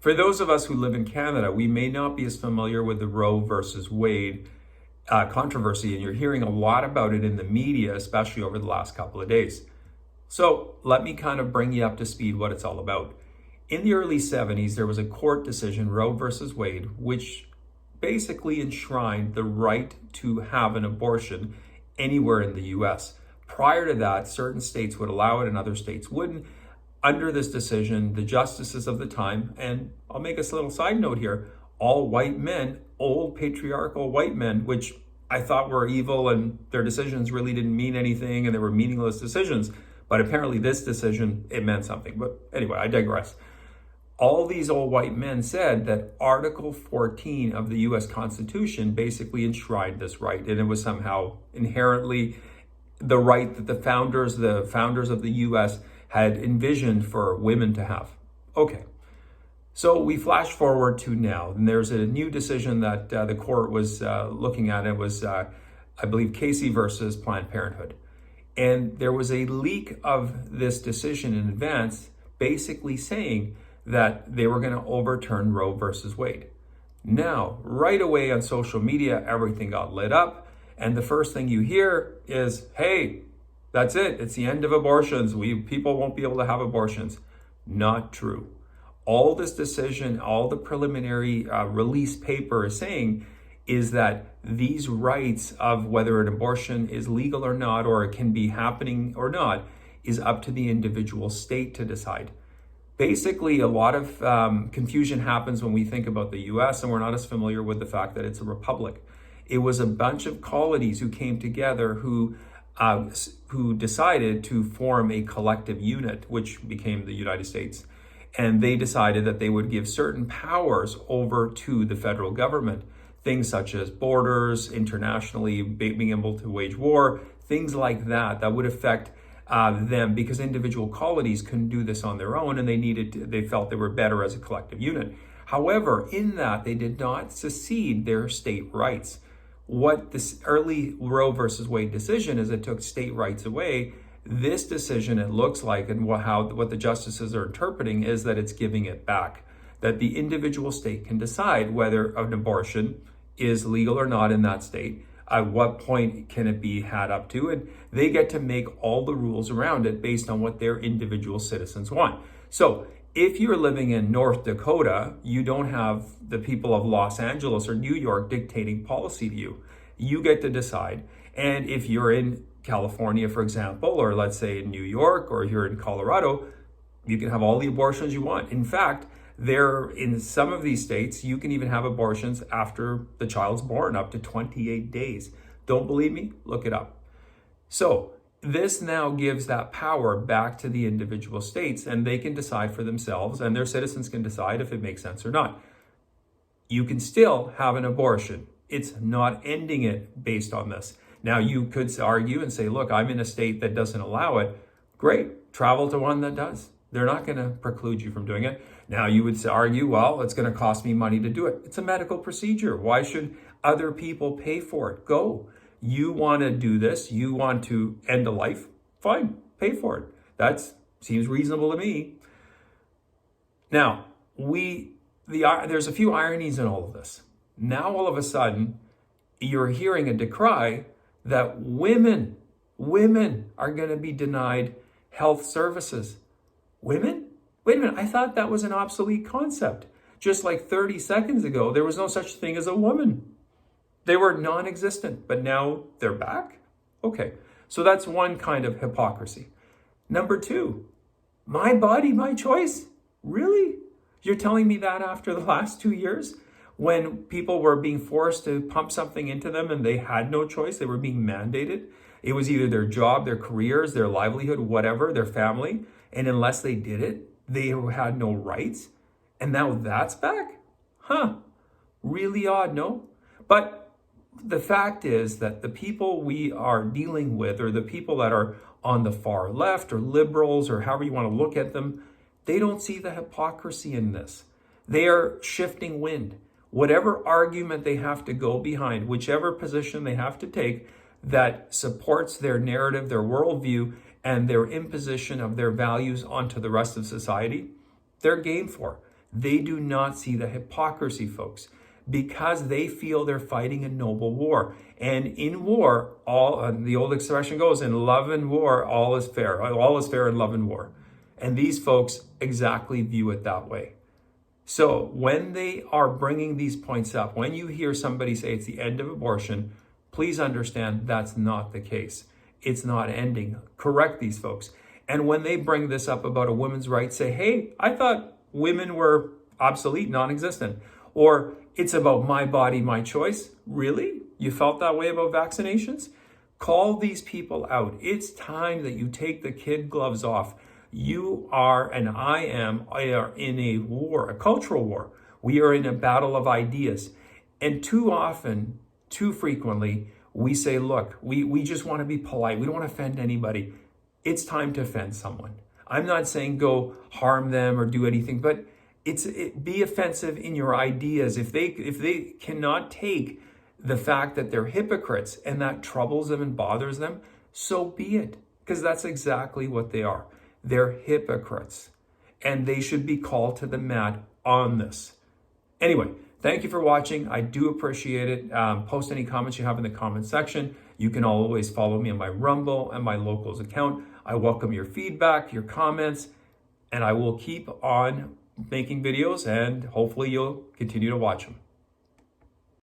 For those of us who live in Canada, we may not be as familiar with the Roe versus Wade controversy, and you're hearing a lot about it in the media, especially over the last couple of days. So let me kind of bring you up to speed what it's all about. In the early 70s, there was a court decision, Roe versus Wade, which basically enshrined the right to have an abortion anywhere in the US. Prior to that, certain states would allow it and other states wouldn't. Under this decision, the justices of the time, and I'll make a little side note here, all white men, old patriarchal white men, which I thought were evil and their decisions really didn't mean anything and they were meaningless decisions. But apparently this decision, it meant something. But anyway, I digress. All these old white men said that Article 14 of the US Constitution basically enshrined this right. And it was somehow inherently the right that the founders of the US had envisioned for women to have. Okay, so we flash forward to now, and there's a new decision that the court was looking at. It was, I believe, Casey versus Planned Parenthood. And there was a leak of this decision in advance, basically saying that they were going to overturn Roe versus Wade. Now, right away on social media, everything got lit up. And the first thing you hear is, hey, that's it. It's the end of abortions. People won't be able to have abortions. Not true. All this decision, all the preliminary release paper is saying is that these rights of whether an abortion is legal or not, or it can be happening or not, is up to the individual state to decide. Basically, a lot of confusion happens when we think about the US, and we're not as familiar with the fact that it's a republic. It was a bunch of colonies who came together who decided to form a collective unit, which became the United States. And they decided that they would give certain powers over to the federal government. Things such as borders, internationally, being able to wage war, things like that would affect them, because individual colonies couldn't do this on their own, and they felt they were better as a collective unit. However, in that, they did not secede their state rights. What this early Roe versus Wade decision is, it took state rights away. This decision, it looks like, and what the justices are interpreting is that it's giving it back, that the individual state can decide whether an abortion is legal or not in that state, at what point can it be had up to, and they get to make all the rules around it based on what their individual citizens want. So if you're living in North Dakota, you don't have the people of Los Angeles or New York dictating policy to you. You get to decide. And if you're in California, for example, or let's say in New York, or you're in Colorado, you can have all the abortions you want. In fact, in some of these states, you can even have abortions after the child's born, up to 28 days. Don't believe me? Look it up. So this now gives that power back to the individual states, and they can decide for themselves, and their citizens can decide if it makes sense or not. You can still have an abortion. It's not ending it based on this. Now, you could argue and say, look, I'm in a state that doesn't allow it. Great, travel to one that does. They're not going to preclude you from doing it. Now, you would argue, well, it's going to cost me money to do it. It's a medical procedure. Why should other people pay for it? Go. You want to do this, you want to end a life, fine, pay for it. That seems reasonable to me. Now, there's a few ironies in all of this. Now, all of a sudden, you're hearing a decry that women are going to be denied health services. Women? Wait a minute, I thought that was an obsolete concept. Just like 30 seconds ago, there was no such thing as a woman. They were non-existent, but now they're back? Okay, so that's one kind of hypocrisy. Number two, my body, my choice? Really? You're telling me that after the last 2 years, when people were being forced to pump something into them and they had no choice, they were being mandated? It was either their job, their careers, their livelihood, whatever, their family, and unless they did it, they had no rights? And now that's back? Huh, really odd, no? But the fact is that the people we are dealing with, or the people that are on the far left or liberals or however you want to look at them, they don't see the hypocrisy in this. They are shifting wind. Whatever argument they have to go behind, whichever position they have to take that supports their narrative, their worldview, and their imposition of their values onto the rest of society, they're game for. They do not see the hypocrisy, folks, because they feel they're fighting a noble war. And in war, the old expression goes, in love and war, all is fair. All is fair in love and war. And these folks exactly view it that way. So when they are bringing these points up, when you hear somebody say it's the end of abortion, please understand that's not the case. It's not ending. Correct these folks. And when they bring this up about a woman's right, say, hey, I thought women were obsolete, non-existent. Or it's about my body, my choice. Really? You felt that way about vaccinations? Call these people out. It's time that you take the kid gloves off. You are, and I are in a war, a cultural war. We are in a battle of ideas. And too often, too frequently, we say, look, we just want to be polite. We don't want to offend anybody. It's time to offend someone. I'm not saying go harm them or do anything, but be offensive in your ideas. If they cannot take the fact that they're hypocrites and that troubles them and bothers them, so be it. Because that's exactly what they are. They're hypocrites, and they should be called to the mat on this. Anyway, thank you for watching. I do appreciate it. Post any comments you have in the comment section. You can always follow me on my Rumble and my Locals account. I welcome your feedback, your comments, and I will keep on making videos, and hopefully you'll continue to watch them.